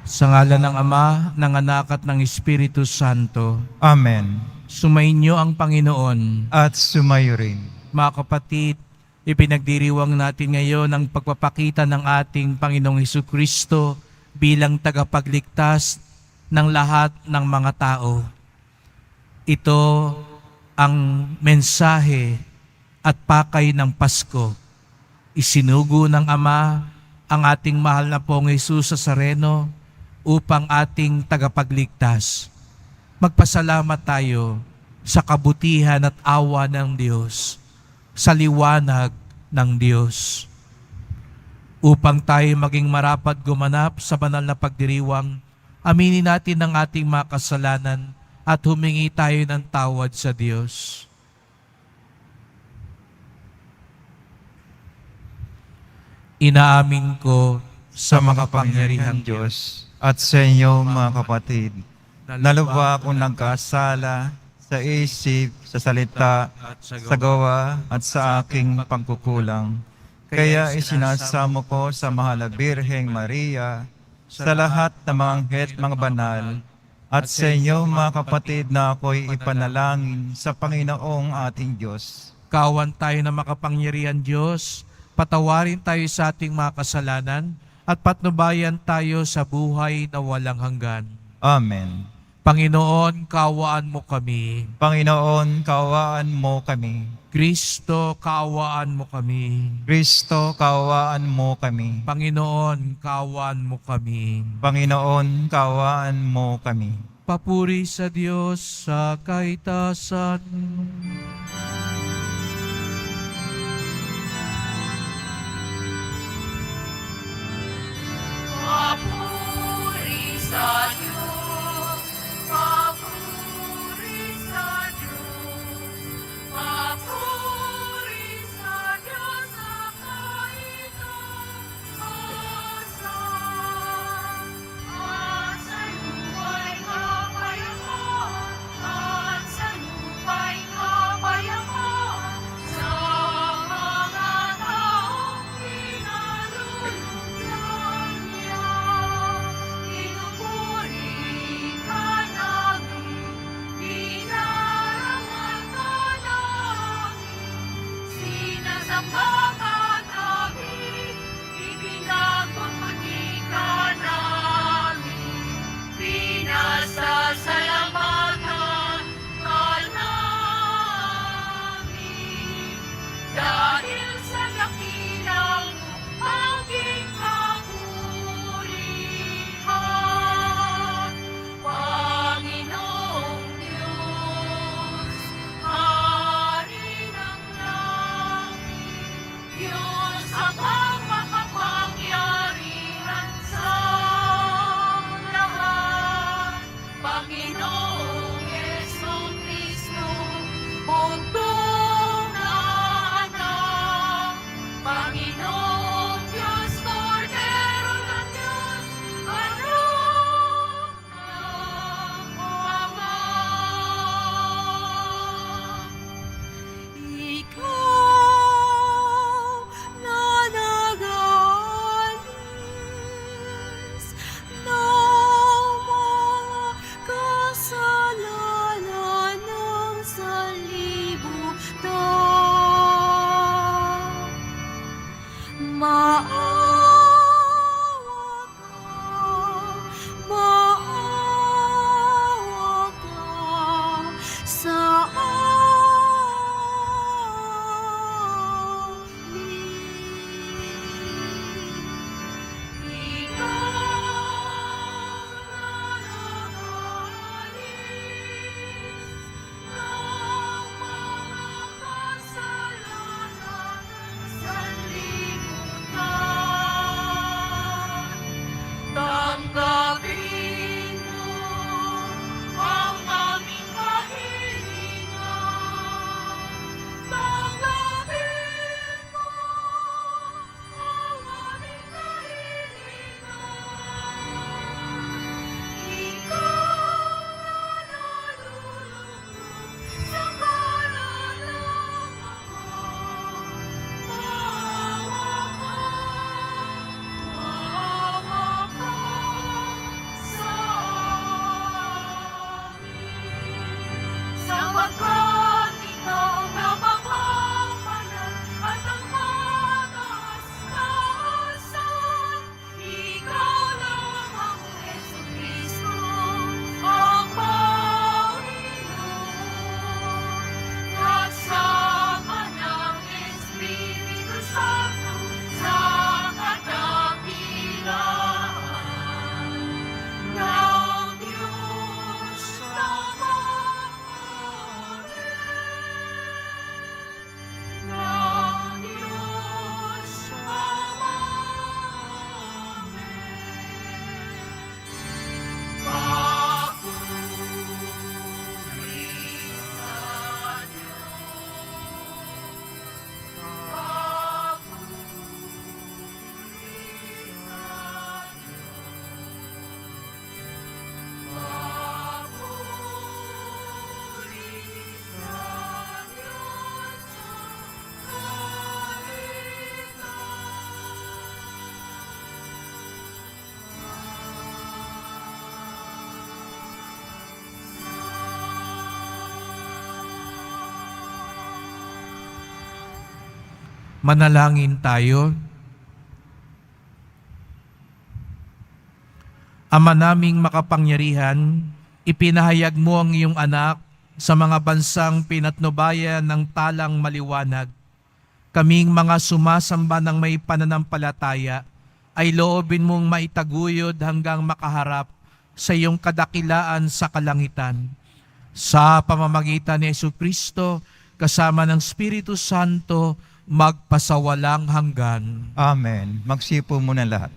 Sa ngalan ng Ama, ng Anak at ng Espiritu Santo. Amen. Sumainyo ang Panginoon. At sumayo rin. Mga kapatid, ipinagdiriwang natin ngayon ang pagpapakita ng ating Panginoong Hesukristo bilang tagapagligtas ng lahat ng mga tao. Ito ang mensahe at pakay ng Pasko. Isinugo ng Ama ang ating mahal na Poong Jesus Nazareno upang ating tagapagligtas. Magpasalamat tayo sa kabutihan at awa ng Diyos, sa liwanag ng Diyos. Upang tayo maging marapat gumanap sa banal na pagdiriwang, aminin natin ang ating mga kasalanan at humingi tayo ng tawad sa Diyos. Inaamin ko sa makapangyarihang Diyos at sa inyo mga kapatid, na lubha akong nagkasala sa isip, sa salita, sa gawa at sa aking pagkukulang. Kaya isinasamo ko sa Mahal na Birheng Maria, sa lahat ng mga anghel at mga banal, at sa inyo mga kapatid na ako'y ipanalangin sa Panginoong ating Diyos. Kawan tayo na makapangyarihan Diyos, patawarin tayo sa ating mga kasalanan, at patnubayan tayo sa buhay na walang hanggan. Amen. Panginoon, kaawaan mo kami. Panginoon, kaawaan mo kami. Kristo, kaawaan mo kami. Kristo, kaawaan mo kami. Panginoon, kaawaan mo kami. Panginoon, kaawaan mo kami. Papuri sa Diyos sa kaitasan. Papuri sa Diyos, papuri sa Diyos, papuri sa Diyos sa kaitaasan. At sa lupa'y kapayapaan, at sa lupa'y kapayapaan, sa mga taong pinalulubyan niya. Pinupuri ka namin, pinarangal ka namin, sinasamba ka namin, ipinagmamalaki ka namin, pinasasalamatan ka namin. Dahil sa dakilang aking kapulihan, Panginoong Diyos, Hari ng langit, Diyos amang makapangyarihan sa lahat, Panginoong Jesucristo, buntong na anak, Panginoong Diyos, Kordero ng Diyos, anak ng Ama. Ikaw na nag-aalis ng mga kasalanan ng sanlibutan. Maawa ka sa amin. Ikaw na nag-aalis ng mga kasalanan ng sanlibutan. Manalangin tayo. Ama naming makapangyarihan, ipinahayag mo ang iyong anak sa mga bansang pinatnubayan ng talang maliwanag. Kaming mga sumasamba ng may pananampalataya ay loobin mong maitaguyod hanggang makaharap sa iyong kadakilaan sa kalangitan. Sa pamamagitan ni Jesucristo, kasama ng Espiritu Santo, magpasawalang hanggan. Amen. Magsipo muna lahat.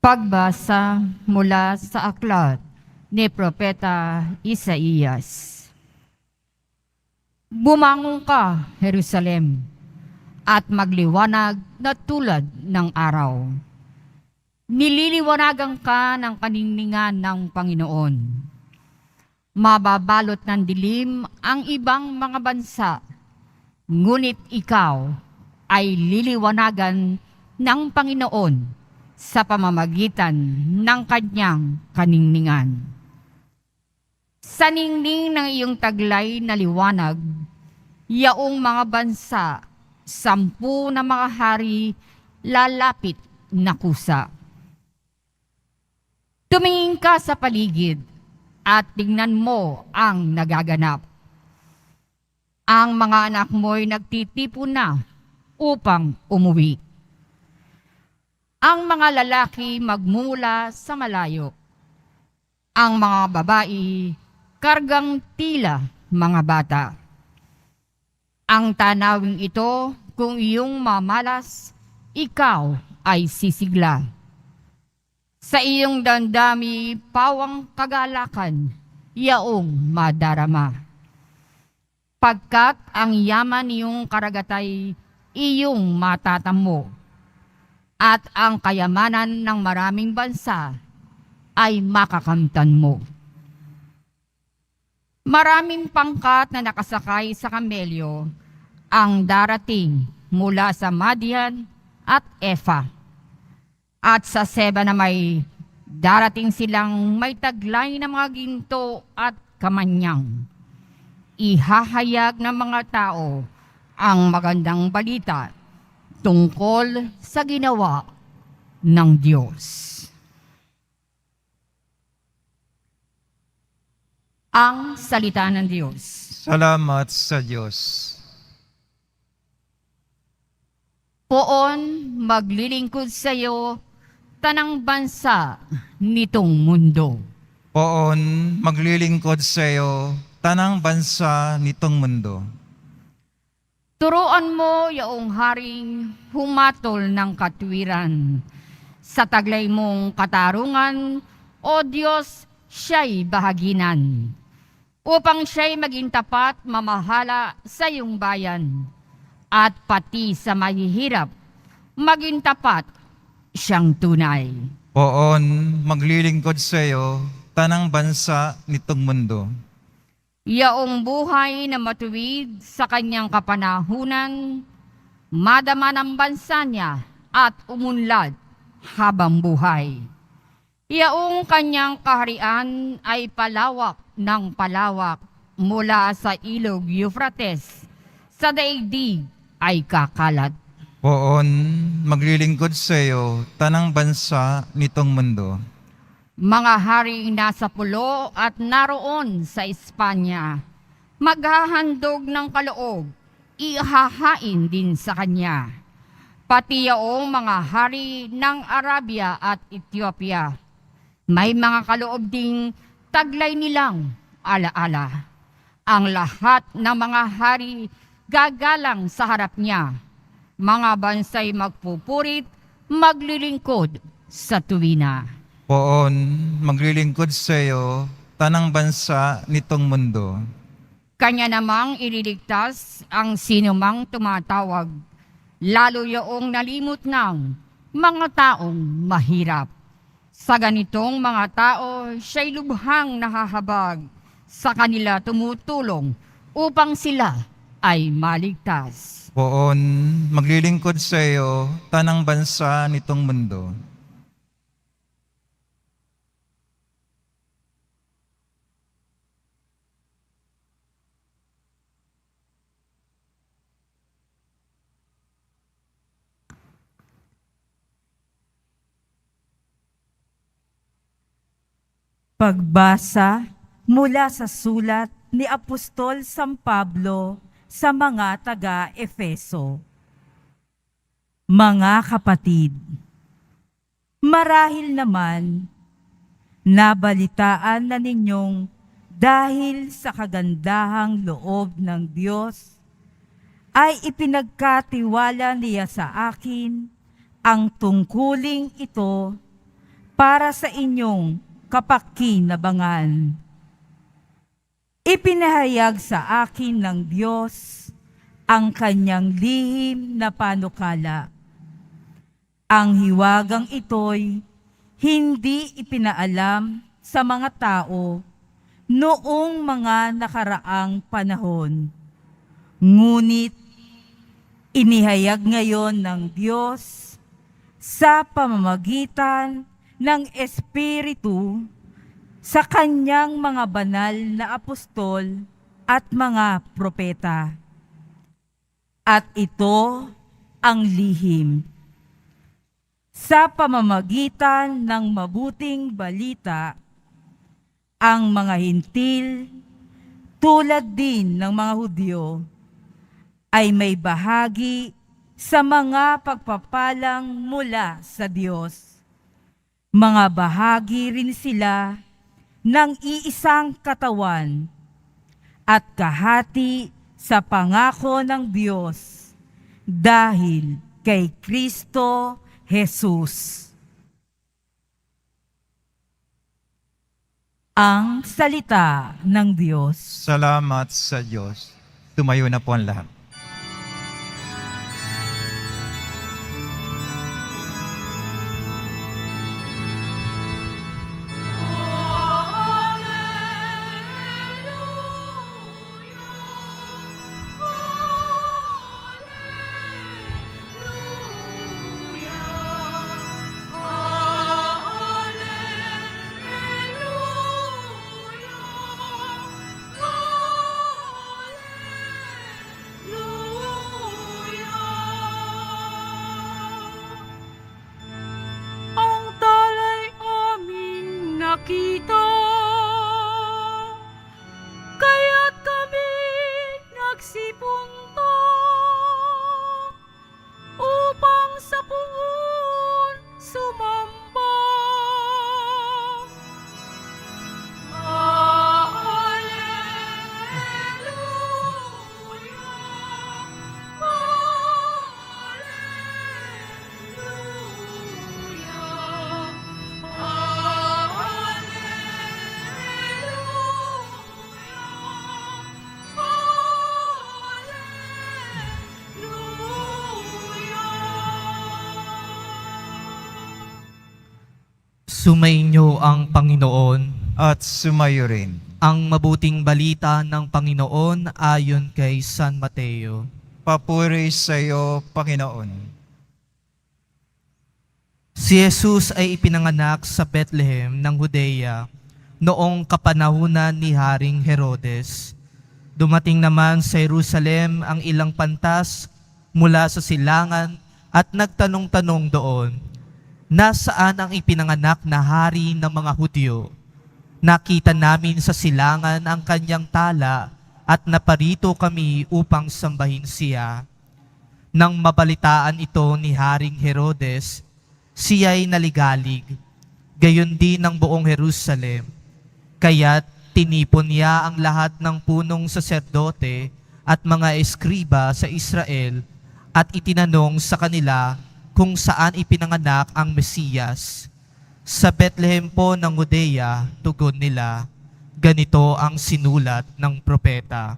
Pagbasa mula sa aklat ni Propeta Isaías. Bumangon ka, Jerusalem, at magliwanag na tulad ng araw. Nililiwanagan ka ng kaningningan ng Panginoon. Mababalot ng dilim ang ibang mga bansa, ngunit ikaw ay liliwanagan ng Panginoon sa pamamagitan ng kanyang kaningningan. Sa ningning ng iyong taglay na liwanag, yaong mga bansa, 10 na mga hari, lalapit na kusa. Tumingin ka sa paligid at tingnan mo ang nagaganap. Ang mga anak mo'y nagtitipon na upang umuwi. Ang mga lalaki magmula sa malayo. Ang mga babae, kargang tila mga bata. Ang tanawing ito, kung iyong mamalas, ikaw ay sisigla. Sa iyong dandami, pawang kagalakan, yaong madarama. Pagkat ang yaman iyong karagatay, iyong matatamo. At ang kayamanan ng maraming bansa ay makakamtan mo. Maraming pangkat na nakasakay sa kamelyo ang darating mula sa Madian at Efa. At sa Seba na may darating silang may taglay na mga ginto at kamanyang. Ihahayag ng mga tao ang magandang balita tungkol sa ginawa ng Diyos. Ang salita ng Diyos. Salamat sa Diyos. Poon maglilingkod sa iyo tanang bansa nitong mundo. Poon maglilingkod sa iyo tanang bansa nitong mundo. Turuan mo yaong haring humatol ng katwiran. Sa taglay mong katarungan, O Diyos, siya'y bahaginan. Upang siya'y maging tapat, mamahala sa iyong bayan. At pati sa mahihirap, maging tapat siyang tunay. Poon maglilingkod sa iyo tanang bansa nitong mundo. Yaong buhay na matuwid sa kanyang kapanahunan, madama ng bansa niya at umunlad habang buhay. Yaong kanyang kaharian ay palawak ng palawak mula sa ilog Euphrates, sa daigdig ay kakalat. Poon maglilingkod sa iyo tanang bansa nitong mundo. Mga haring nasa pulo at naroon sa Espanya, maghahandog ng kaloob, ihahain din sa kanya. Pati yaong mga hari ng Arabia at Ethiopia, may mga kaloob ding taglay nilang alaala. Ang lahat ng mga hari gagalang sa harap niya. Mga bansay magpupurit, maglilingkod sa tuwina. Poon maglilingkod sa iyo tanang bansa nitong mundo. Kanya namang ililigtas ang sinumang tumatawag, lalo yaong nalimot ng mga taong mahirap. Sa ganitong mga tao, siya'y lubhang nahahabag, sa kanila tumutulong upang sila ay maligtas. Poon maglilingkod sa iyo tanang bansa nitong mundo. Pagbasa mula sa sulat ni Apostol San Pablo sa mga taga-Efeso. Mga kapatid, marahil naman nabalitaan na ninyong dahil sa kagandahang loob ng Diyos ay ipinagkatiwala niya sa akin ang tungkuling ito para sa inyong kapakinabangan. Ipinahayag sa akin ng Diyos ang kanyang lihim na panukala. Ang hiwagang ito'y hindi ipinaalam sa mga tao noong mga nakaraang panahon. Ngunit inihayag ngayon ng Diyos sa pamamagitan ng Espiritu sa kanyang mga banal na apostol at mga propeta. At ito ang lihim. Sa pamamagitan ng mabuting balita, ang mga hintil, tulad din ng mga Hudyo, ay may bahagi sa mga pagpapalang mula sa Diyos. Mga bahagi rin sila ng iisang katawan at kahati sa pangako ng Diyos dahil kay Kristo Jesus. Ang salita ng Diyos. Salamat sa Diyos. Tumayo na po ang lahat. Ang talay aming nakita, kaya't kami nagsipunta upang sa puon sumamba. Sumainyo ang Panginoon. At sumayo rin. Ang mabuting balita ng Panginoon ayon kay San Mateo. Papuri sa iyo, Panginoon. Si Jesus ay ipinanganak sa Bethlehem ng Judea noong kapanahunan ni Haring Herodes. Dumating naman sa Jerusalem ang ilang pantas mula sa silangan at nagtanong-tanong doon, nasaan ang ipinanganak na hari ng mga Hudyo? Nakita namin sa silangan ang kanyang tala at naparito kami upang sambahin siya. Nang mabalitaan ito ni Haring Herodes, siya'y naligalig, gayon din ang buong Jerusalem. Kaya't tinipon niya ang lahat ng punong saserdote at mga eskriba sa Israel at itinanong sa kanila kung saan ipinanganak ang Mesiyas. Sa Bethlehem po ng Judea, tugon nila, ganito ang sinulat ng propeta.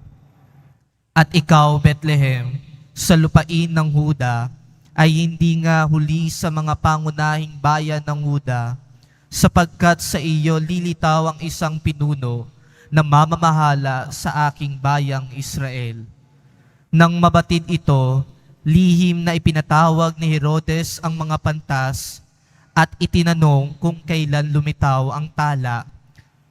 At ikaw, Bethlehem, sa lupain ng Huda, ay hindi nga huli sa mga pangunahing bayan ng Huda, sapagkat sa iyo lilitaw ang isang pinuno na mamamahala sa aking bayang Israel. Nang mabatid ito, lihim na ipinatawag ni Herodes ang mga pantas at itinanong kung kailan lumitaw ang tala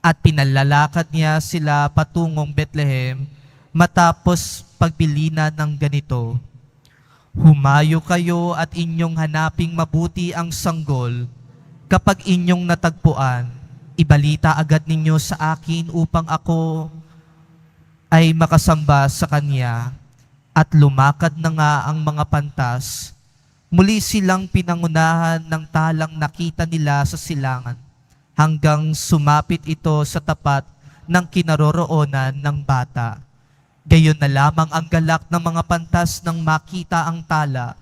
at pinalalakad niya sila patungong Bethlehem matapos pagbilinan ng ganito. Humayo kayo at inyong hanaping mabuti ang sanggol. Kapag inyong natagpuan, Ibalita agad ninyo sa akin upang ako ay makasamba sa Kanya. At lumakad na nga ang mga pantas. Muli silang pinangunahan ng talang nakita nila sa silangan, hanggang sumapit ito sa tapat ng kinaroroonan ng bata. Gayon na lamang ang galak ng mga pantas nang makita ang tala.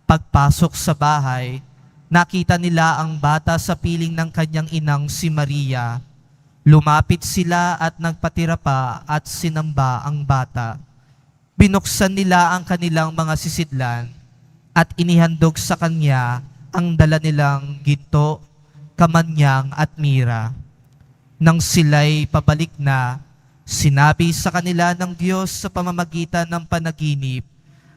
Pagpasok sa bahay, nakita nila ang bata sa piling ng kanyang inang si Maria. Lumapit sila at nagpatira pa at sinamba ang bata. Binuksan nila ang kanilang mga sisidlan at inihandog sa kanya ang dala nilang ginto, kamanyang at mira. Nang sila'y pabalik na, sinabi sa kanila ng Diyos sa pamamagitan ng panaginip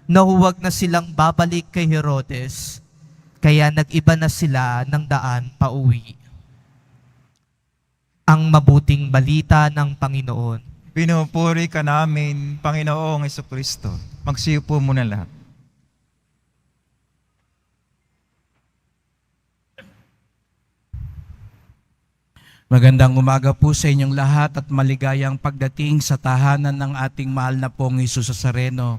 na huwag na silang babalik kay Herodes, kaya nag-iba na sila ng daan pauwi. Ang mabuting balita ng Panginoon. Pinupuri ka namin, Panginoong Jesucristo. Magsiupo muna lahat. Magandang umaga po sa inyong lahat at maligayang pagdating sa tahanan ng ating mahal na pong Hesus Nazareno.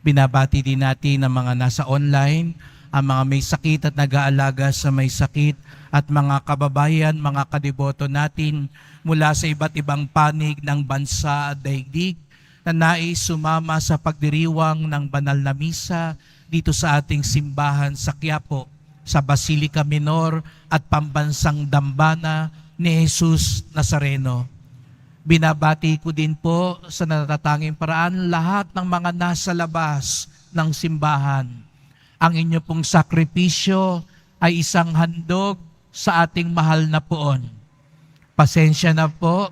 Binabati din natin ang mga nasa online, ang mga may sakit at nag-aalaga sa may sakit, at mga kababayan, mga kadiboto natin mula sa iba't ibang panig ng bansa at daigdig na nais sumama sa pagdiriwang ng banal na misa dito sa ating simbahan sa Quiapo, sa Basilica Minor at Pambansang Dambana ni Hesus Nazareno. Binabati ko din po sa natatanging paraan lahat ng mga nasa labas ng simbahan. Ang inyo pong sakripisyo ay isang handog sa ating mahal na poon. Pasensya na po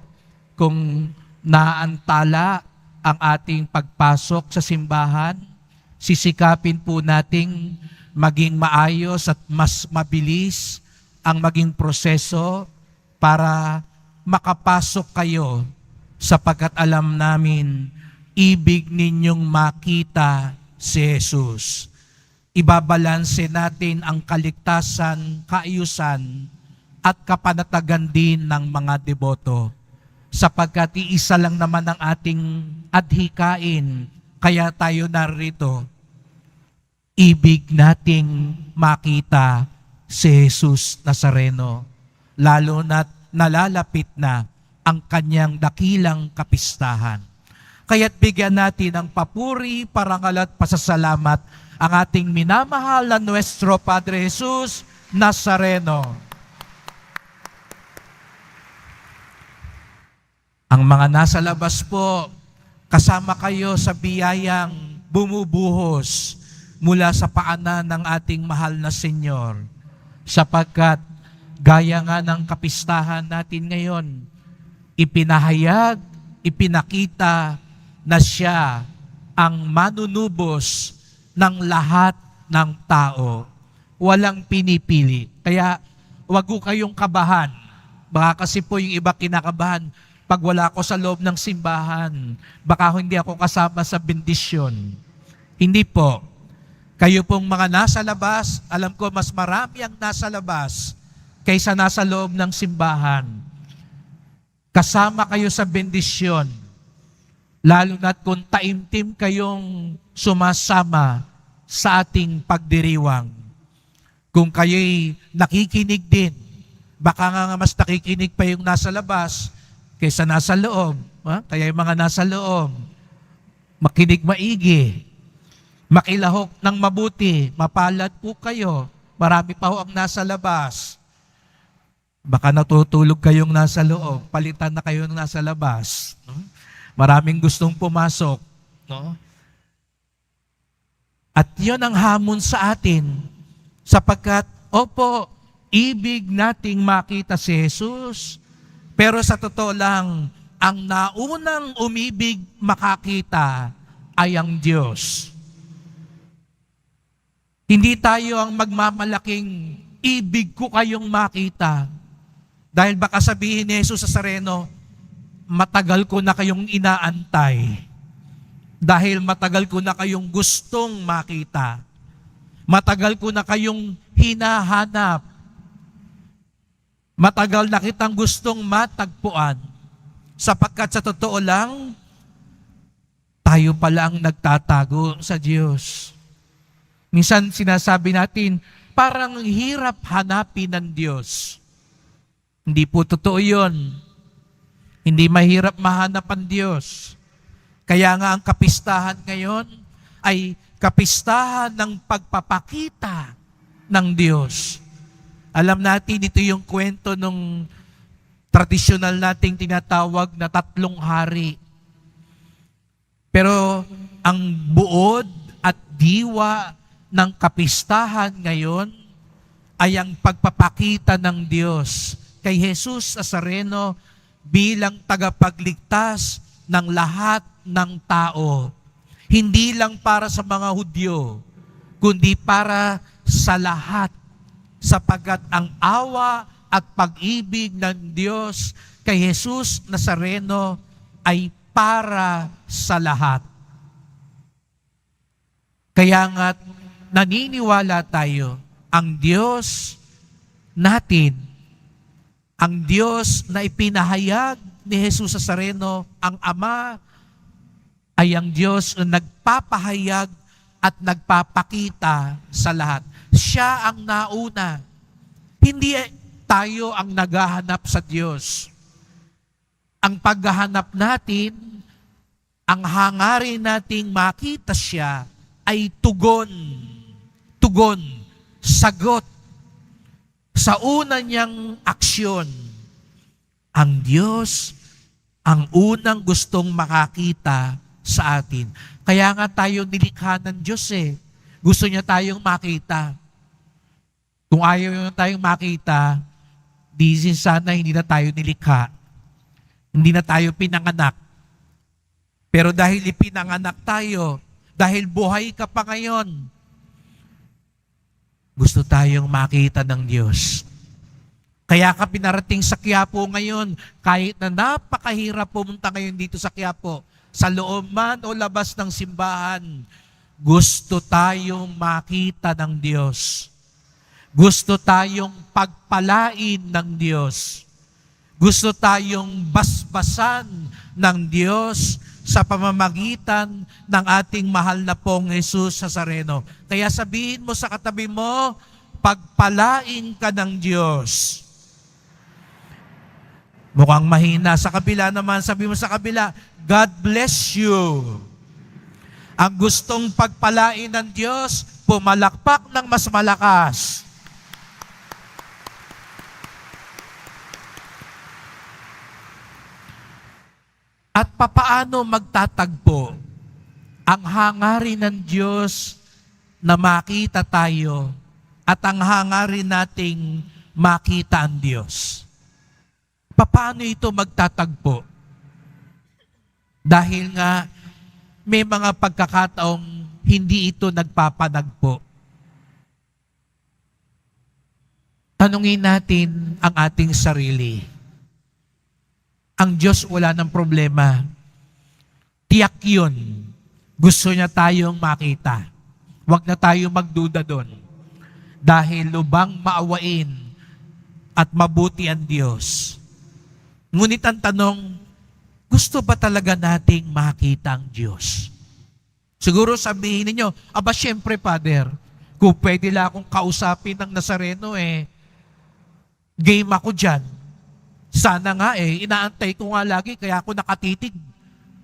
kung naantala ang ating pagpasok sa simbahan. Sisikapin po nating maging maayos at mas mabilis ang maging proseso para makapasok kayo, sapagkat alam namin ibig ninyong makita si Jesus. Ibabalanse natin ang kaligtasan, kaayusan at kapanatagan din ng mga deboto, sapagkat iisa lang naman ang ating adhikain, kaya tayo narito. Ibig nating makita si Jesus Nazareno, lalo na't nalalapit na ang kanyang dakilang kapistahan. Kaya't bigyan natin ng papuri, parangal at pasasalamat ang ating minamahal na Nuestro Padre Jesus Nazareno. Ang mga nasa labas po, kasama kayo sa biyayang bumubuhos mula sa paanan ng ating mahal na Senyor, sapagkat gaya nga ng kapistahan natin ngayon, ipinahayag, ipinakita na siya ang manunubos ng lahat ng tao. Walang pinipili. Kaya wag ko kayong kabahan. Baka kasi po yung iba kinakabahan, pag wala ako sa loob ng simbahan, baka hindi ako kasama sa bendisyon. Hindi po. Kayo pong mga nasa labas, alam ko mas marami ang nasa labas kaysa nasa loob ng simbahan. Kasama kayo sa bendisyon, lalo na't kung taimtim kayong sumasama sa ating pagdiriwang. Kung kayo'y nakikinig din, baka nga mas nakikinig pa yung nasa labas kaysa nasa loob. Kaya yung mga nasa loob, makinig maigi, makilahok ng mabuti, mapalad po kayo. Marami pa ho ang nasa labas. Baka natutulog kayong nasa loob, palitan na kayo ng nasa labas. No? Maraming gustong pumasok. No? At yun ang hamon sa atin, sapagkat, opo, ibig nating makita si Jesus, pero sa totoo lang, ang naunang umibig makakita ay ang Diyos. Hindi tayo ang magmamalaking ibig ko kayong makita. Dahil baka sabihin ni Jesus Nazareno, matagal ko na kayong inaantay. Dahil matagal ko na kayong gustong makita. Matagal ko na kayong hinahanap. Matagal na kitang gustong matagpuan, sapagkat sa totoo lang, tayo pala ang nagtatago sa Diyos. Minsan sinasabi natin, parang hirap hanapin ng Diyos. Hindi po totoo yun. Hindi mahirap mahanap ang Diyos. Kaya nga ang kapistahan ngayon ay kapistahan ng pagpapakita ng Diyos. Alam natin, ito yung kwento nung tradisyonal nating tinatawag na 3 hari. Pero ang buod at diwa ng kapistahan ngayon ay ang pagpapakita ng Diyos kay Jesus Nazareno bilang tagapagligtas ng lahat ng tao. Hindi lang para sa mga Hudyo, kundi para sa lahat, sapagkat ang awa at pag-ibig ng Diyos kay Jesus Nazareno ay para sa lahat. Kaya nga naniniwala tayo, ang Diyos natin, ang Diyos na ipinahayag ni Jesus Nazareno, ang Ama, ay ang Diyos na nagpapahayag at nagpapakita sa lahat. Siya ang nauna. Hindi tayo ang naghahanap sa Diyos. Ang paghahanap natin, ang hangarin nating makita siya, ay tugon, sagot sa una niyang aksyon. Ang Diyos ang unang gustong makakita sa atin. Kaya nga tayo nilikha ng Diyos eh. Gusto niya tayong makita. Kung ayaw niya tayong makita, di sana hindi na tayo nilikha. Hindi na tayo pinanganak. Pero dahil ipinanganak tayo, dahil buhay ka pa ngayon, gusto tayong makita ng Diyos. Kaya ka pinarating sa Quiapo ngayon, kahit na napakahirap pumunta ngayon dito sa Quiapo, sa loob man o labas ng simbahan, gusto tayong makita ng Diyos. Gusto tayong pagpalain ng Diyos. Gusto tayong basbasan ng Diyos sa pamamagitan ng ating mahal na pong Jesus Nazareno. Kaya sabihin mo sa katabi mo, pagpalain ka ng Diyos. Mukhang mahina. Sa kabila naman, sabi mo sa kabila, God bless you. Ang gustong pagpalain ng Diyos, pumalakpak ng mas malakas. At papaano magtatagpo ang hangarin ng Diyos na makita tayo at ang hangarin nating makita ang Diyos? Papaano ito magtatagpo? Dahil nga may mga pagkakataong hindi ito nagpapanagpo. Tanungin natin ang ating sarili. Ang Diyos wala ng problema. Tiyak yun. Gusto niya tayong makita. Huwag na tayo magduda doon. Dahil lubang maawain at mabuti ang Diyos. Ngunit ang tanong, gusto ba talaga nating makita ang Diyos? Siguro sabihin ninyo, aba syempre Father, kung pwede lang akong kausapin ng Nazareno game ako dyan. Sana nga inaantay ko nga lagi, kaya ako nakatitig.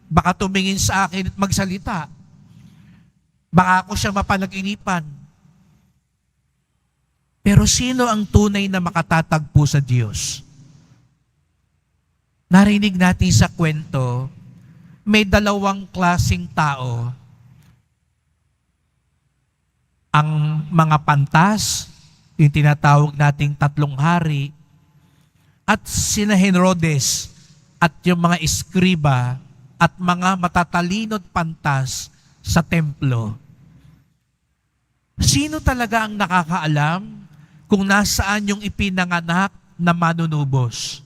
Baka tumingin sa akin at magsalita. Baka ako siya mapanag-inipan. Pero sino ang tunay na makatatagpo sa Diyos? Narinig natin sa kwento, may 2 klaseng tao. Ang mga pantas, yung tinatawag nating 3 hari, at sina Herodes at yung mga eskriba at mga matatalinod pantas sa templo. Sino talaga ang nakakaalam kung nasaan yung ipinanganak na manunubos?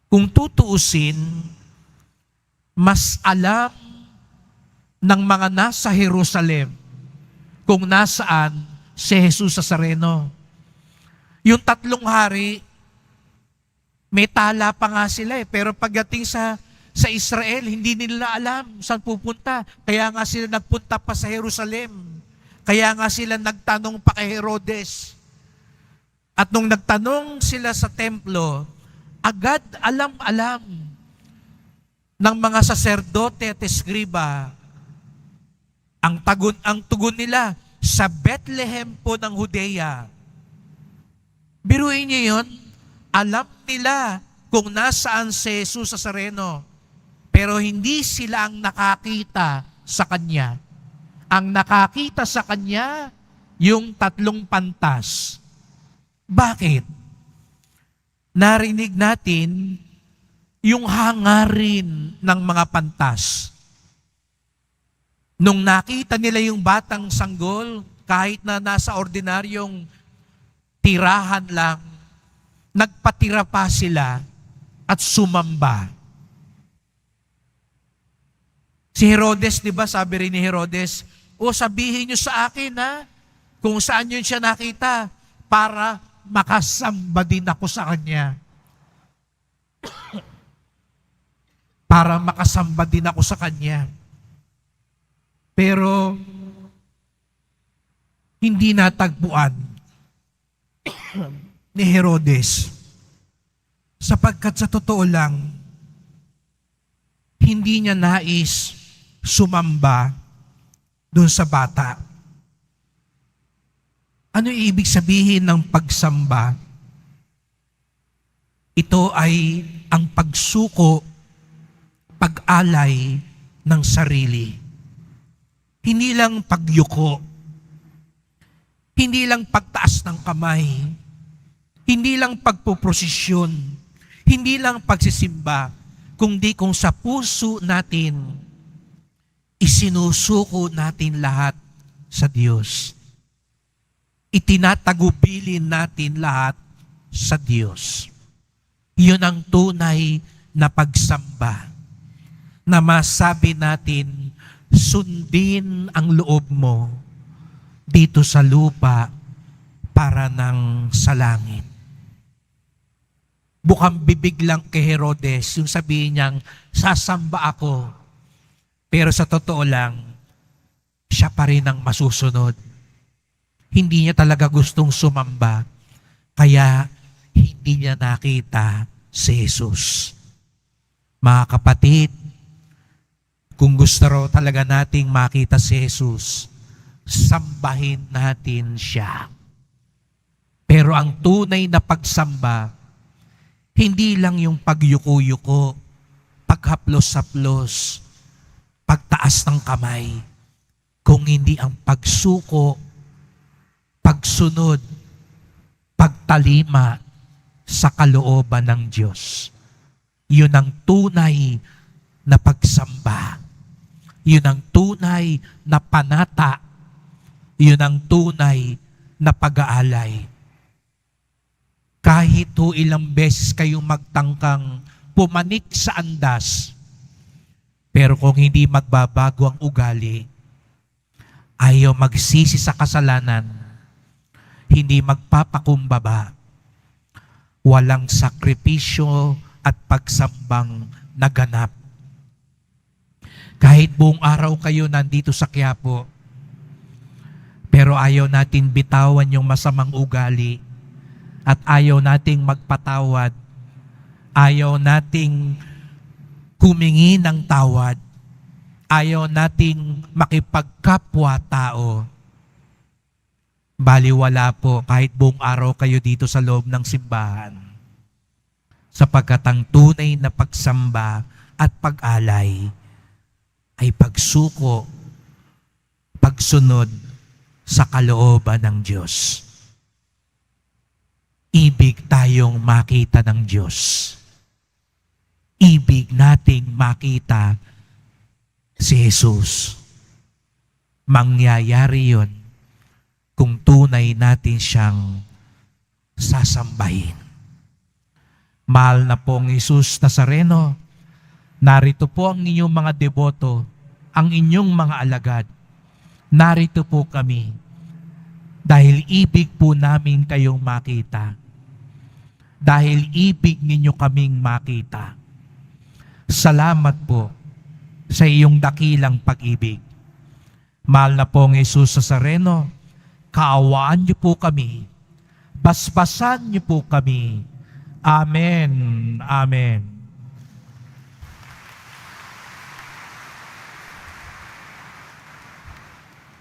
Kung tutuusin, mas alam ng mga nasa Jerusalem kung nasaan si Jesus Nazareno. Yung tatlong hari, may tala pa nga sila pero pagdating sa Israel, hindi nila alam saan pupunta. Kaya nga sila nagpunta pa sa Jerusalem. Kaya nga sila nagtanong pa kay Herodes. At nung nagtanong sila sa templo, agad alam-alam ng mga saserdote at eskriba ang tugon nila sa Bethlehem po ng Judea. Biruin niyo yun, alam nila kung nasaan si Jesus Nazareno, pero hindi sila ang nakakita sa Kanya. Ang nakakita sa Kanya, yung tatlong pantas. Bakit? Narinig natin yung hangarin ng mga pantas. Nung nakita nila yung batang sanggol, kahit na nasa ordinaryong tirahan lang, nagpatira pa sila at sumamba. Si Herodes, di ba, sabi rin ni Herodes, sabihin niyo sa akin kung saan yun siya nakita para makasamba din ako sa kanya. Para makasamba din ako sa kanya. Pero, hindi natagpuan ni Herodes. Sapagkat sa totoo lang, hindi niya nais sumamba doon sa bata. Ano ibig sabihin ng pagsamba? Ito ay ang pagsuko, pag-alay ng sarili. Hindi lang pagyuko, hindi lang pagtaas ng kamay, hindi lang pagpuprosesyon, hindi lang pagsisimba, kundi kung sa puso natin, isinusuko natin lahat sa Diyos. Itinatagubilin natin lahat sa Diyos. Yun ang tunay na pagsamba, na masabi natin, sundin ang loob mo dito sa lupa para ng sa langit. Bukang bibig lang kay Herodes yung sabihin niyang, sasamba ako. Pero sa totoo lang, siya pa rin ang masusunod. Hindi niya talaga gustong sumamba, kaya hindi niya nakita si Jesus. Mga kapatid, kung gusto raw talaga nating makita si Jesus, sambahin natin siya. Pero ang tunay na pagsamba, hindi lang yung pagyuko-yuko, paghaplos-haplos, pagtaas ng kamay, kung hindi ang pagsuko, pagsunod, pagtalima sa kalooban ng Diyos. Yun ang tunay na pagsamba. Yun ang tunay na panata. Yun ang tunay na pag-aalay. Kahit ilang beses kayong magtangkang pumanik sa andas, pero kung hindi magbabago ang ugali, ayaw magsisi sa kasalanan, hindi magpapakumbaba, walang sakripisyo at pagsambang naganap. Kahit buong araw kayo nandito sa Quiapo, pero ayaw natin bitawan yung masamang ugali at ayaw nating magpatawad, ayaw nating humingi ng tawad, ayaw nating makipagkapwa-tao. Baliwala po kahit buong araw kayo dito sa loob ng simbahan, sapagkat ang tunay na pagsamba at pag-alay ay pagsuko, pagsunod sa kalooban ng Diyos. Ibig tayong makita ng Diyos. Ibig nating makita si Jesus. Mangyayari yon kung tunay natin siyang sasambahin. Mahal na pong Jesus Nazareno, narito po ang inyong mga deboto, ang inyong mga alagad. Narito po kami. Dahil ibig po namin kayong makita. Dahil ibig ninyo kaming makita. Salamat po sa iyong dakilang pag-ibig. Mahal na pong Jesus Nazareno, kaawaan niyo po kami. Basbasan niyo po kami. Amen. Amen.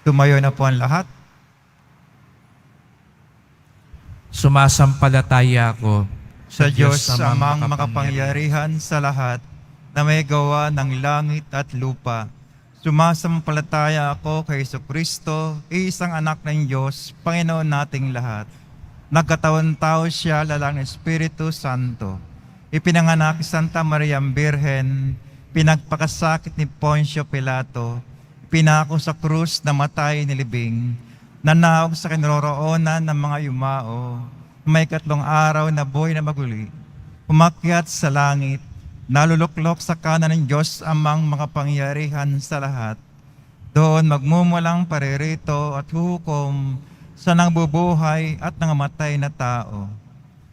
Tumayo na po ang lahat. Sumasampalataya ako Sa Diyos amang makapangyarihan sa lahat, na may gawa ng langit at lupa. Sumasampalataya ako kay Jesucristo, isang anak ng Diyos, Panginoon nating lahat. Nagkatawan tao siya, lalang Espiritu Santo. Ipinanganak si Santa Maria Birhen, pinagpakasakit ni Poncio Pilato, pinako sa krus na matay nilibing, nanawag sa kinaroroonan ng mga yumao, may 3 araw na buhay na maguli, umakyat sa langit, naluluklok sa kanan ng Diyos amang makapangyarihan sa lahat. Doon magmumulang paririto at hukom sa nangbubuhay at nangamatay na tao.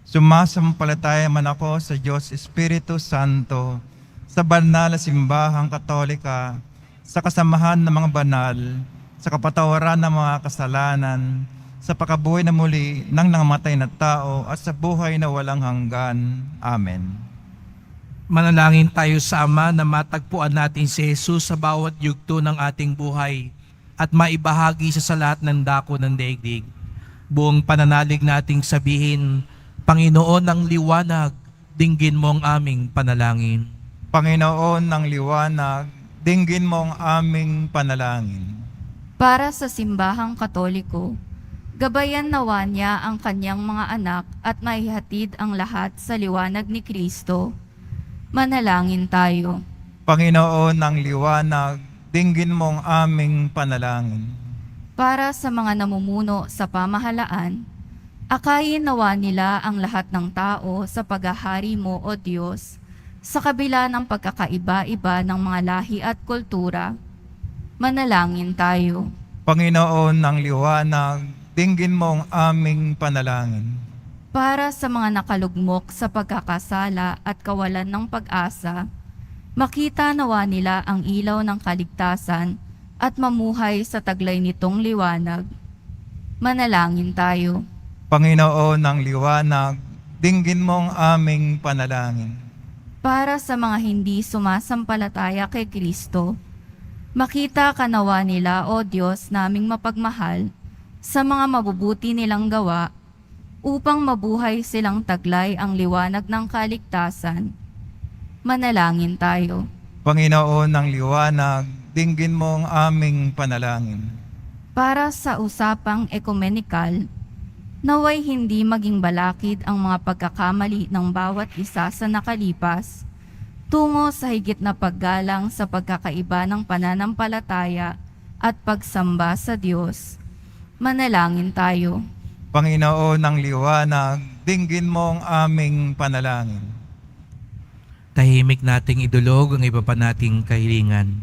Sumasampalataya man ako sa Diyos Espiritu Santo, sa banal na simbahang katolika, sa kasamahan ng mga banal, sa kapatawaran ng mga kasalanan, sa pakabuhay na muli ng nangamatay na tao at sa buhay na walang hanggan. Amen. Manalangin tayo sa Ama na matagpuan natin si Jesus sa bawat yugto ng ating buhay at maibahagi siya sa lahat ng dako ng daigdig. Buong pananalig nating sabihin, Panginoon ng liwanag, dinggin mo ang aming panalangin. Panginoon ng liwanag, dinggin mo ang aming panalangin. Para sa simbahang katoliko, gabayan nawa niya ang kanyang mga anak at maihatid ang lahat sa liwanag ni Kristo. Manalangin tayo. Panginoon ng liwanag, dinggin mo ang aming panalangin. Para sa mga namumuno sa pamahalaan, akayin nawa nila ang lahat ng tao sa paghahari mo, O Diyos, sa kabila ng pagkakaiba-iba ng mga lahi at kultura. Manalangin tayo. Panginoon ng liwanag, dinggin mo ang aming panalangin. Para sa mga nakalugmok sa pagkakasala at kawalan ng pag-asa, makita nawa nila ang ilaw ng kaligtasan at mamuhay sa taglay nitong liwanag. Manalangin tayo. Panginoon ng liwanag, dinggin mo ang aming panalangin. Para sa mga hindi sumasampalataya kay Kristo, makita ka nawa nila, O Diyos naming mapagmahal, sa mga mabubuti nilang gawa, upang mabuhay silang taglay ang liwanag ng kaligtasan. Manalangin tayo. Panginoon ng liwanag, dinggin mo ang aming panalangin. Para sa usapang ekumenikal, naway hindi maging balakid ang mga pagkakamali ng bawat isa sa nakalipas, tungo sa higit na paggalang sa pagkakaiba ng pananampalataya at pagsamba sa Diyos. Manalangin tayo. Panginoon ng liwanag, dinggin mo ang aming panalangin. Tahimik nating idulog ang iba pa nating kahilingan.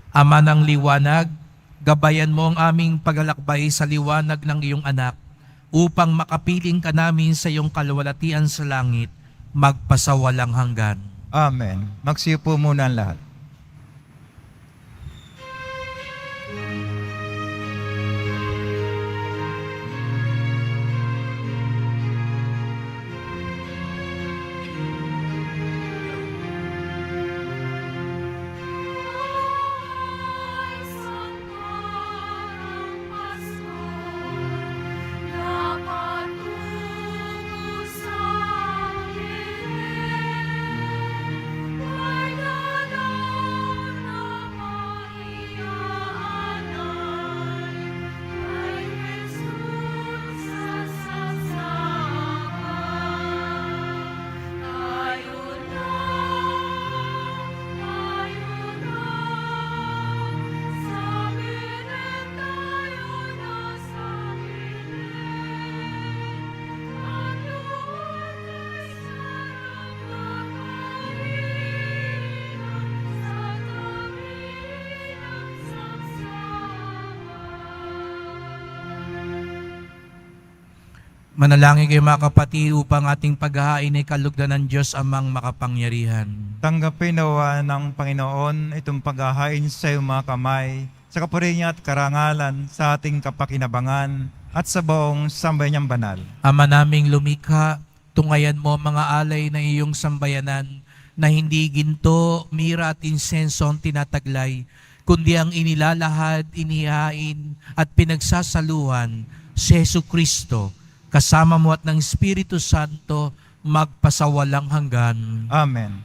Ama ng liwanag, gabayan mo ang aming paglalakbay sa liwanag ng iyong anak upang makapiling ka namin sa iyong kalwalatian sa langit, magpasawalang hanggan. Amen. Magsiupo muna ang lahat. Manalangin kayo mga kapatid upang ating paghahain ay kalugdan ng Diyos amang makapangyarihan. Tanggapin nawa ng Panginoon itong paghahain sa iyong mga kamay, sa kapurihan at karangalan sa ating kapakinabangan at sa buong sambayan niyang banal. Ama naming lumikha, tungayan mo ang mga alay ng iyong sambayanan na hindi ginto, mira at insenso ang tinataglay, kundi ang inilalahad, inihain at pinagsasaluhan si Jesucristo, kasama mo at ng Espiritu Santo, magpasawalang hanggan. Amen.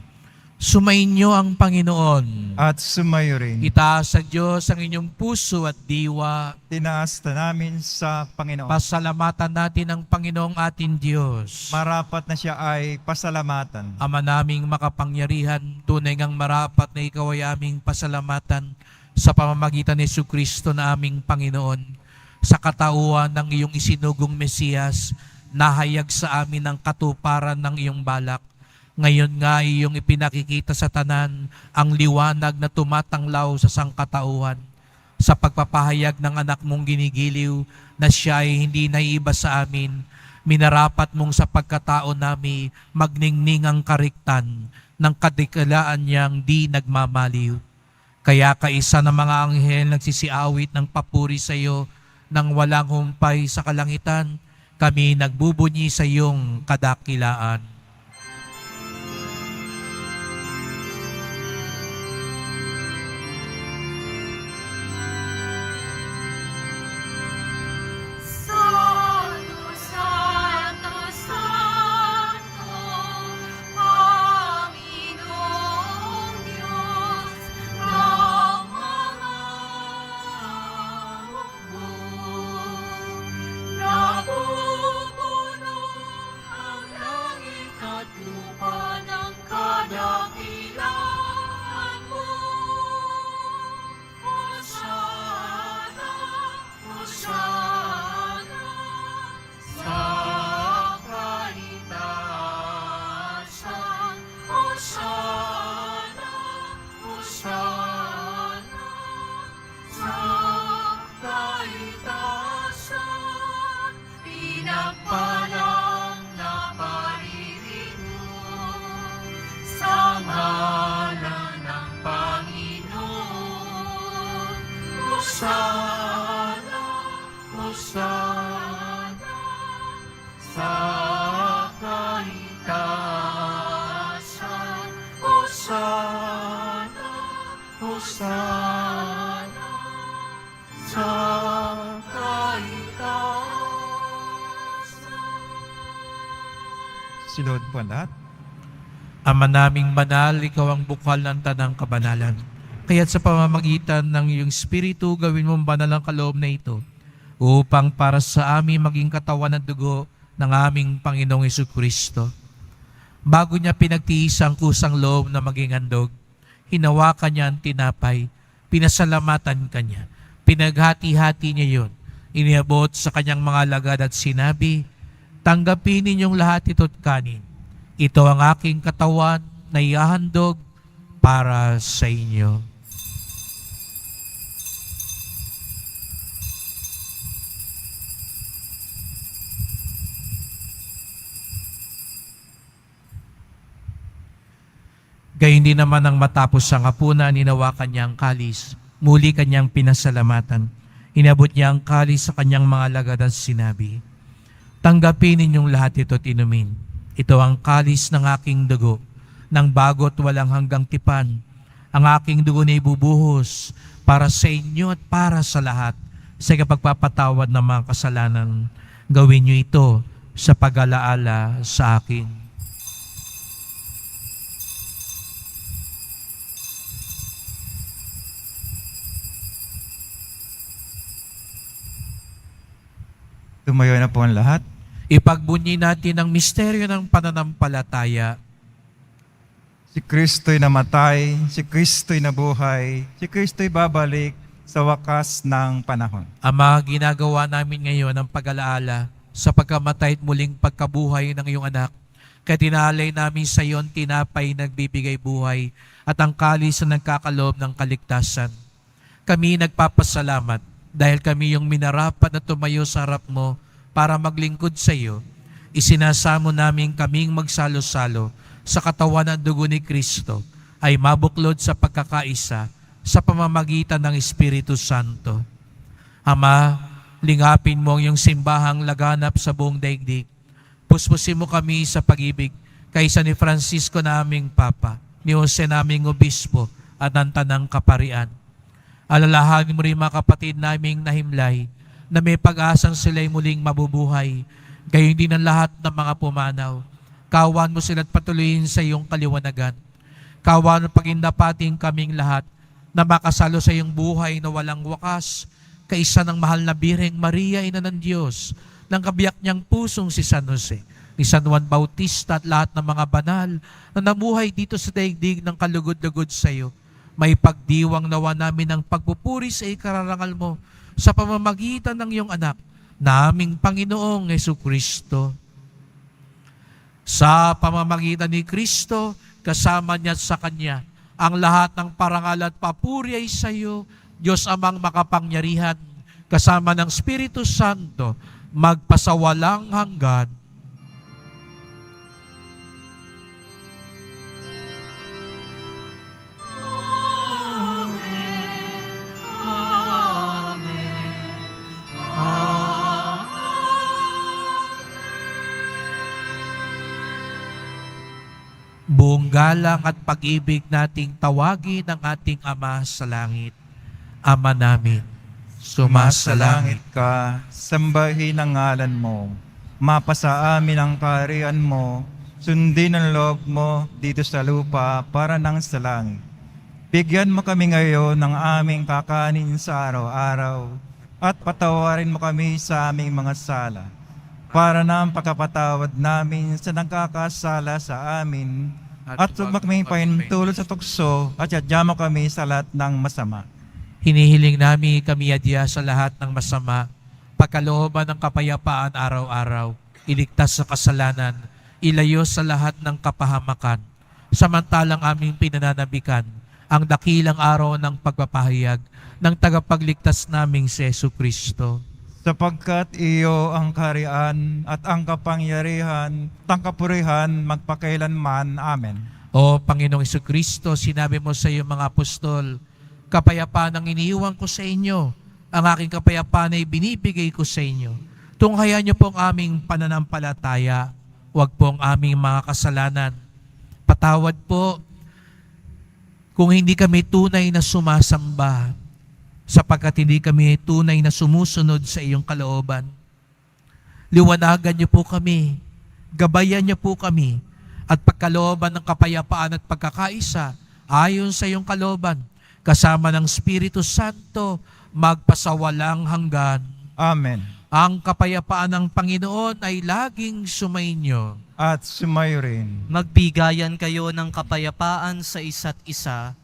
Sumainyo ang Panginoon. At sumayo rin. Itaas sa Diyos ang inyong puso at diwa. Tinaas na namin sa Panginoon. Pasalamatan natin ang Panginoong ating Diyos. Marapat na siya ay pasalamatan. Ama naming makapangyarihan, tunay ngang marapat na ikaw ay aming pasalamatan sa pamamagitan ni Jesucristo na aming Panginoon. Sa katauhan ng iyong isinugong Mesiyas, nahayag sa amin ang katuparan ng iyong balak. Ngayon nga iyong ipinakikita sa tanan ang liwanag na tumatanglaw sa sangkatauhan. Sa pagpapahayag ng anak mong ginigiliw na siya ay hindi naiiba sa amin, minarapat mong sa pagkatao nami magningning ang kariktan ng kadikalaan niyang di nagmamaliw. Kaya kaisa ng mga anghel nagsisiawit ng papuri sa iyo nang walang humpay sa kalangitan, kami nagbubunyi sa iyong kadakilaan. Santo, Santo, Santo, Panginoong Diyos ng mga hukbo. Napupuno ang langit at lupa ng kadakilaan mo. Hosana, Hosana, sa kaitaasan. Hosana, Hosana, sa kaitaasan. Pinagpalang na paririto sa ngalan ng Panginoon. Hosana, Hosana, sa kaitaasan. Hosana, Hosana, sa kaitaasan. Silod po ang lahat. Ama naming banal, ikaw ang bukal ng tanang kabanalan. Kaya't sa pamamagitan ng iyong Espiritu, gawin mong banal ang kaloob na ito, upang para sa amin maging katawan at dugo ng aming Panginoong Jesucristo. Bago niya pinagtiis ang kusang loob na maging handog, hinawakan niya ang tinapay, pinasalamatan kanya, pinaghati-hati niya yon, iniabot sa kanyang mga alagad at sinabi, tanggapin ninyong lahat ito't kanin. Ito ang aking katawan na ihahandog para sa inyo. Gayun din naman ang matapos sa hapunan, ninawakan niya ang kalis. Muli kanyang pinasalamatan. Inabot niya ang kalis sa kanyang mga alagad at sinabi, tanggapin ninyong lahat ito at inumin. Ito ang kalis ng aking dugo, ng bago't walang hanggang tipan. Ang aking dugo na ibubuhos para sa inyo at para sa lahat sa kapagpapatawad ng mga kasalanan. Gawin niyo ito sa pag-alaala sa akin. Tumayo na po ang lahat. Ipagbunyi natin ang misteryo ng pananampalataya. Si Kristo'y namatay, si Kristo'y nabuhay, si Kristo'y babalik sa wakas ng panahon. Ama, ginagawa namin ngayon ang pag-alaala sa pagkamatay at muling pagkabuhay ng iyong anak. Kaya tinalay namin sa iyon tinapay nagbibigay buhay at ang kalis na nagkakaloob ng kaligtasan. Kami nagpapasalamat dahil kami yung minarapat na tumayo sa harap mo para maglingkod sa iyo, isinasamo namin kaming magsalo-salo sa katawan at dugo ni Kristo ay mabuklod sa pagkakaisa sa pamamagitan ng Espiritu Santo. Ama, lingapin mo ang iyong simbahang laganap sa buong daigdig. Puspusin mo kami sa pag-ibig kaysa ni Francisco naming Papa, ni Jose naming Obispo at ng Tanang Kaparian. Alalahanin mo rin mga kapatid naming nahimlay na may pag-asang sila'y muling mabubuhay, gayon din ang lahat ng mga pumanaw. Kawan mo sila't patuloyin sa iyong kaliwanagan. Kawan mo pagindapating kaming lahat na makasalo sa iyong buhay na walang wakas, kaisa ng mahal na Birheng Maria, Ina ng Diyos, ng kabiyak niyang pusong si San Jose, ni San Juan Bautista at lahat ng mga banal na namuhay dito sa daigdig ng kalugod-lugod sa iyo. May pagdiwang nawa namin ng pagpupuri sa ikararangal mo sa pamamagitan ng iyong anak, naming Panginoong Jesucristo. Sa pamamagitan ni Kristo, kasama niya at sa Kanya, ang lahat ng parangal at papuri ay sa iyo, Diyos Amang makapangyarihan, kasama ng Espiritu Santo, magpasawalang hanggan. Buong galang at pag-ibig nating tawagin ang ating Ama sa langit. Ama namin, sumasalangit. Sumasalangit ka, sambahin ang ngalan mo. Mapasa amin ang kaharian mo. Sundin ang loob mo dito sa lupa para nang sa langit. Bigyan mo kami ngayon ng aming kakanin sa araw-araw at patawarin mo kami sa aming mga sala para na ang pagkapatawad namin sa nagkakasala sa amin at huwag kami pahintulot sa tukso at yadya mo kami sa lahat ng masama. Hinihiling namin kami adya sa lahat ng masama, pagkalooban ng kapayapaan araw-araw, iligtas sa kasalanan, ilayo sa lahat ng kapahamakan, samantalang aming pinananabikan ang dakilang araw ng pagpapahayag ng tagapagligtas naming si Jesucristo. Sapagkat iyo ang kaharian at ang kapangyarihan, at ang kapurihan magpakailanman. Amen. O Panginoong Jesucristo, sinabi mo sa iyong mga apostol, kapayapaan ang iniiwan ko sa inyo, ang aking kapayapaan ay binibigay ko sa inyo. Tunghayan niyo po ang aming pananampalataya, huwag po ang aming mga kasalanan. Patawad po kung hindi kami tunay na sumasamba, sapagkat hindi kami tunay na sumusunod sa iyong kalooban. Liwanagan niyo po kami, gabayan niyo po kami, at pagkalooban ng kapayapaan at pagkakaisa, ayon sa iyong kalooban, kasama ng Espiritu Santo, magpasawalang hanggan. Amen. Ang kapayapaan ng Panginoon ay laging sumainyo. At sumayo rin. Magbigayan kayo ng kapayapaan sa isa't isa.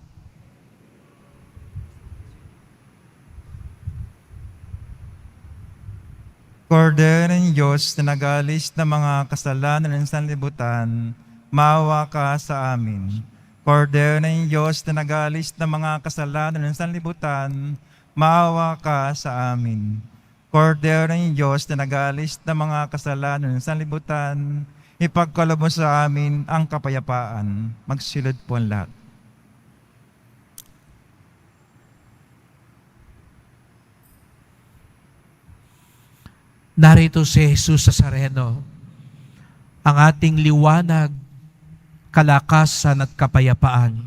Kordero ng Diyos na nag-alis ng mga kasalanan ng sanlibutan, maawa ka sa amin. Kordero ng Diyos na nag-alis ng mga kasalanan ng sanlibutan, maawa ka sa amin. Kordero ng Diyos na nag-alis ng mga kasalanan ng sanlibutan, ipagkaloob mo sa amin ang kapayapaan. Magsilod po ang lahat. Narito si Jesus Nazareno, ang ating liwanag, kalakasan at kapayapaan.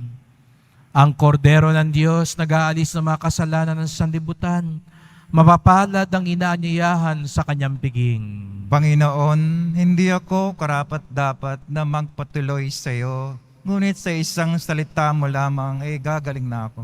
Ang kordero ng Diyos nag-aalis ng mga kasalanan ng sanlibutan, mapapalad ang inaanyayahan sa kanyang piging. Panginoon, hindi ako karapat-dapat na magpatuloy sa iyo, ngunit sa isang salita mo lamang ay gagaling na ako.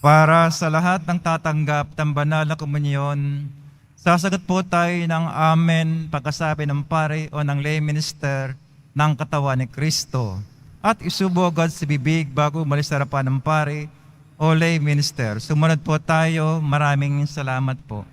Para sa lahat ng tatanggap ng banal na komunyon, sasagot po tayo ng Amen pagkasabi ng pare o ng lay minister ng katawan ni Kristo. At isubo agad sa bibig bago umalis sa harapan ng pare o lay minister. Sumunod po tayo. Maraming salamat po.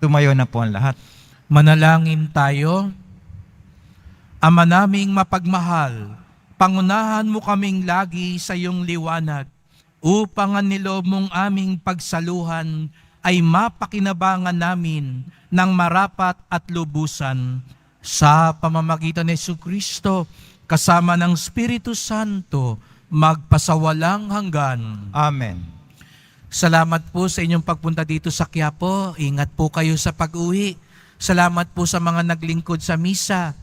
Tumayo na po ang lahat. Manalangin tayo. Ama naming mapagmahal, pangunahan mo kaming lagi sa iyong liwanag upang ang niloob mong aming pagsaluhan ay mapakinabangan namin ng marapat at lubusan sa pamamagitan ni Jesucristo kasama ng Espiritu Santo magpasawalang hanggan. Amen. Salamat po sa inyong pagpunta dito sa Quiapo. Ingat po kayo sa pag-uwi. Salamat po sa mga naglingkod sa misa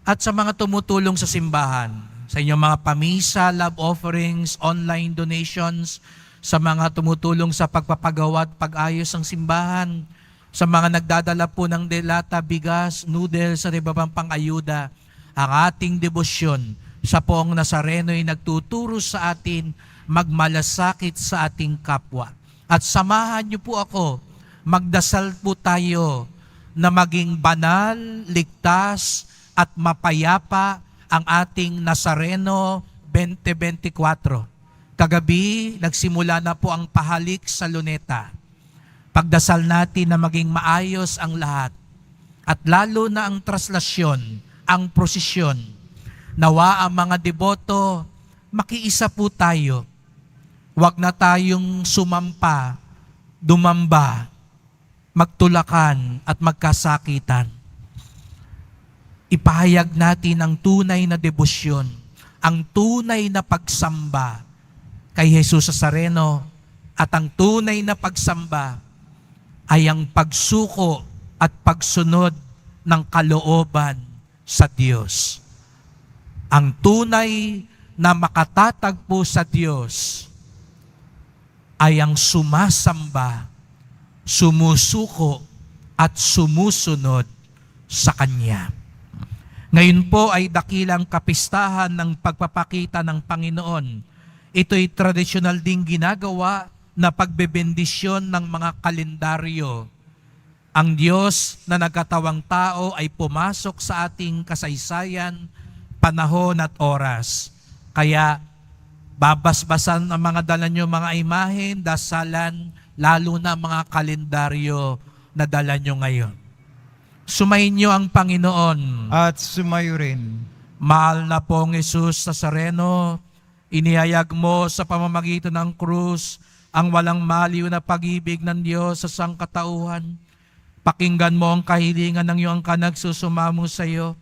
at sa mga tumutulong sa simbahan. Sa inyong mga pamisa, love offerings, online donations, sa mga tumutulong sa pagpapagawa at pag-ayos ng simbahan, sa mga nagdadala po ng delata, bigas, noodles, at iba pang pang-ayuda, ang ating debosyon sa Poong Nazareno ay nagtuturo sa atin magmalasakit sa ating kapwa. At samahan niyo po ako, magdasal po tayo na maging banal, ligtas, at mapayapa ang ating Nazareno 2024. Kagabi, nagsimula na po ang pahalik sa Luneta. Pagdasal natin na maging maayos ang lahat. At lalo na ang traslasyon, ang prosesyon. Nawa ang mga deboto, makiisa po tayo. Huwag na tayong sumampa, dumamba, magtulakan at magkasakitan. Ipahayag natin ang tunay na debosyon, ang tunay na pagsamba kay Jesus Nazareno, at ang tunay na pagsamba ay ang pagsuko at pagsunod ng kalooban sa Diyos. Ang tunay na makatatagpo sa Diyos ay ang sumasamba, sumusuko at sumusunod sa Kanya. Ngayon po ay dakilang kapistahan ng pagpapakita ng Panginoon. Ito'y tradisyonal ding ginagawa na pagbebendisyon ng mga kalendaryo. Ang Diyos na nagkatawang tao ay pumasok sa ating kasaysayan, panahon at oras. Kaya babasbasan ang mga dala nyo, mga imahen, dasalan, lalo na mga kalendaryo na dala nyo ngayon. Sumayin niyo ang Panginoon. At sumayo rin. Mahal na pong Jesus Nazareno, inihayag mo sa pamamagitan ng krus ang walang maliw na pag-ibig ng Diyos sa sangkatauhan. Pakinggan mo ang kahilingan ng iyong anak susumamo sa iyo.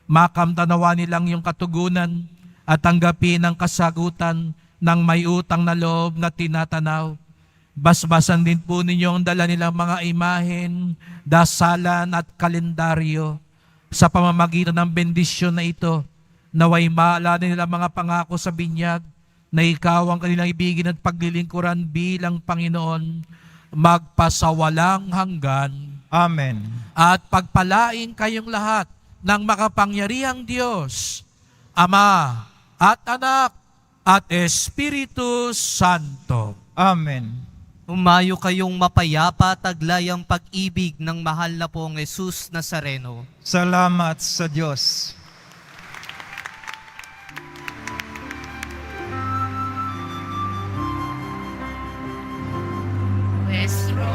Makamtanawa nilang iyong katugunan at tanggapin ang kasagutan ng may utang na loob na tinatanaw. Basbasan din po ninyo ang dala nilang mga imahen, dasalan at kalendaryo. Sa pamamagitan ng bendisyon na ito, naway maalala nila mga pangako sa binyag na ikaw ang kanilang ibigin at paglilingkuran bilang Panginoon, magpasawalang hanggan. Amen. At pagpalain kayong lahat ng makapangyarihang Diyos, Ama at Anak at Espiritu Santo. Amen. Umayo kayong mapayapa, taglay ang pag-ibig ng mahal na Poong Jesus Nazareno. Salamat sa Diyos. Nuestro